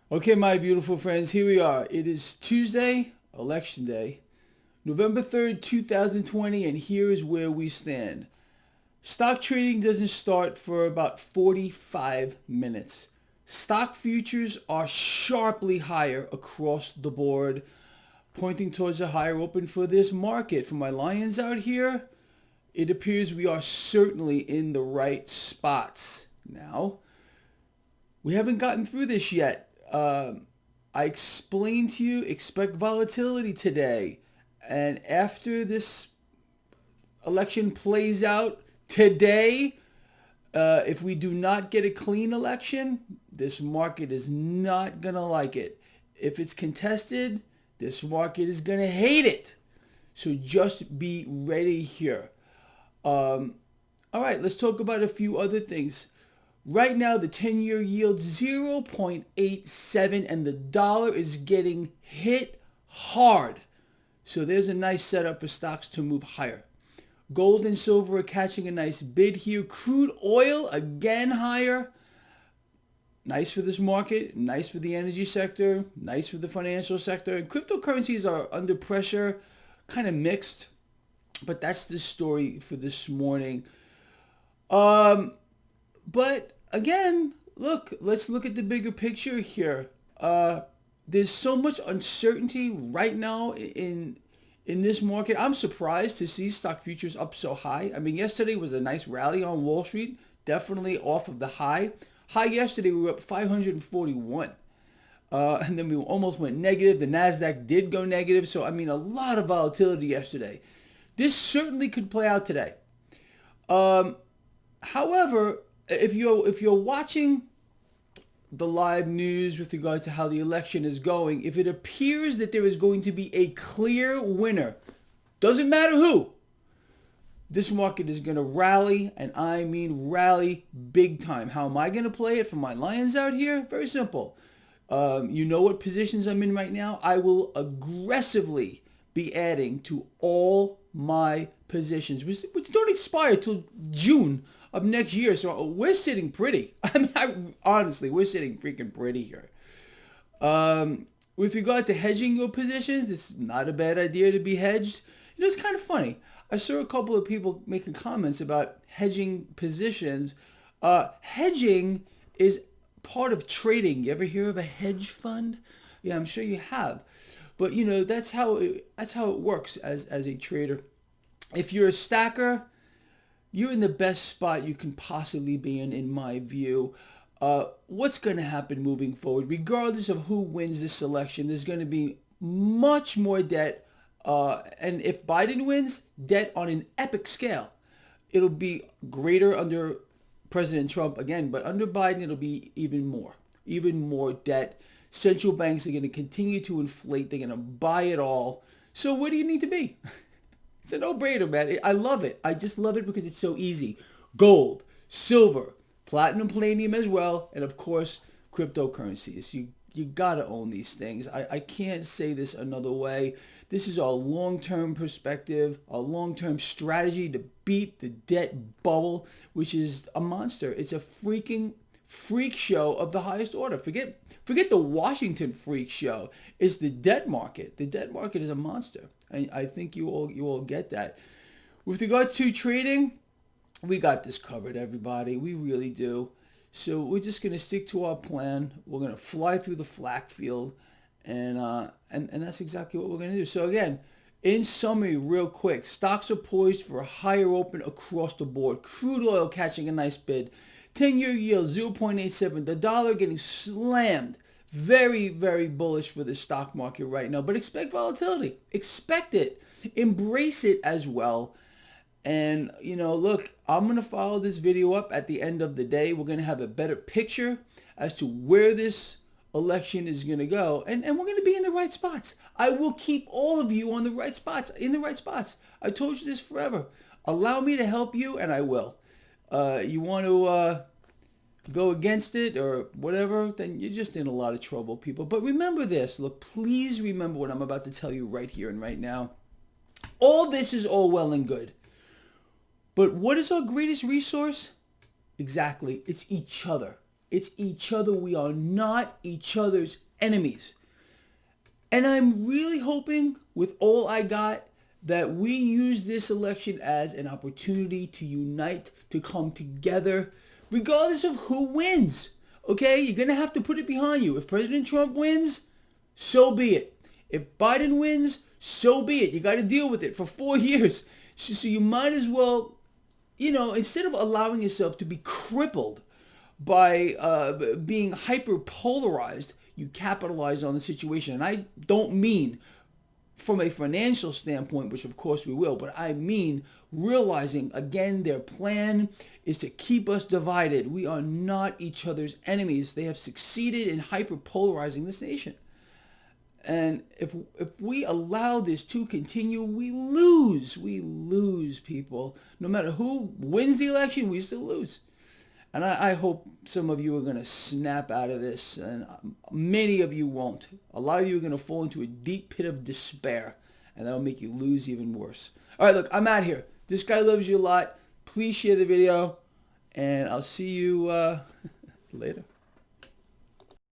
Okay, my beautiful friends, here we are. It is Tuesday, Election Day, November 3rd, 2020, and here is where we stand. Stock trading doesn't start for about 45 minutes. Stock futures are sharply higher across the board, pointing towards a higher open for this market. For my lions out here, it appears we are certainly in the right spots. Now, we haven't gotten through this yet. I explained to you, expect volatility today. And after this election plays out today, if we do not get a clean election, this market is not going to like it. If it's contested, this market is going to hate it. So just be ready here. All right, let's talk about a few other things. Right now, the 10-year yield 0.87 and the dollar is getting hit hard. So there's a nice setup for stocks to move higher. Gold and silver are catching a nice bid here. Crude oil again higher. Nice for this market, nice for the energy sector, nice for the financial sector. And cryptocurrencies are under pressure, kind of mixed. But that's the story for this morning. But again, let's look at the bigger picture here. There's so much uncertainty right now in this market. I'm surprised to see stock futures up so high. I mean, yesterday was a nice rally on Wall Street, definitely off of the high. High yesterday, we were up 541. And then we almost went negative. The NASDAQ did go negative. So, I mean, a lot of volatility yesterday. This certainly could play out today. However, if you're watching the live news with regard to how the election is going, if it appears that there is going to be a clear winner, doesn't matter who, this market is going to rally, and I mean rally big time. How am I going to play it for my lions out here? Very simple. You know what positions I'm in right now. I will aggressively be adding to all my positions, which don't expire till June of next year. So we're sitting pretty. I mean, honestly, we're sitting freaking pretty here. With regard to hedging your positions, it's not a bad idea to be hedged. You know, it's kind of funny. I saw a couple of people making comments about hedging positions. Hedging is part of trading. You ever hear of a hedge fund? Yeah, I'm sure you have. But you know, that's how it works as a trader. If you're a stacker, you're in the best spot you can possibly be in my view. What's going to happen moving forward, regardless of who wins this election, there's going to be much more debt. And if Biden wins, debt on an epic scale. It'll be greater under President Trump again, but under Biden, it'll be even more debt. Central banks are going to continue to inflate. They're going to buy it all. So where do you need to be? It's a no-brainer, man. I love it. I just love it because it's so easy. Gold, silver, platinum, palladium as well, and of course, cryptocurrencies. You gotta own these things. I can't say this another way. This is our long-term perspective, our long-term strategy to beat the debt bubble, which is a monster. It's a freaking freak show of the highest order. Forget the Washington freak show. It's the debt market. The debt market is a monster. And I think you all get that. With regard to trading, we got this covered, everybody. We really do. So we're just going to stick to our plan. We're going to fly through the flak field, and that's exactly what we're going to do. So again, in summary, real quick, stocks are poised for a higher open across the board. Crude oil catching a nice bid. 10-year yield 0.87. The dollar getting slammed. Very, very bullish for the stock market right now. But expect volatility. Expect it. Embrace it as well. And, you know, look, I'm going to follow this video up at the end of the day. We're going to have a better picture as to where this election is going to go. And we're going to be in the right spots. I will keep all of you on the right spots, in the right spots. I told you this forever. Allow me to help you, and I will. You want to go against it or whatever, then you're just in a lot of trouble, people. But remember this. Look, please remember what I'm about to tell you right here and right now. All this is all well and good. But what is our greatest resource? Exactly. It's each other. It's each other. We are not each other's enemies. And I'm really hoping with all I got that we use this election as an opportunity to unite, to come together, regardless of who wins. Okay? You're going to have to put it behind you. If President Trump wins, so be it. If Biden wins, so be it. You got to deal with it for 4 years. So you might as well, instead of allowing yourself to be crippled by being hyper polarized, you capitalize on the situation. And I don't mean from a financial standpoint, which of course we will, but I mean realizing, again, their plan is to keep us divided. We are not each other's enemies. They have succeeded in hyper polarizing this nation. And if we allow this to continue, we lose. We lose, people. No matter who wins the election, we still lose. And I hope some of you are going to snap out of this, and many of you won't. A lot of you are going to fall into a deep pit of despair, and that'll make you lose even worse. All right, look, I'm out here. This guy loves you a lot. Please share the video, and I'll see you later.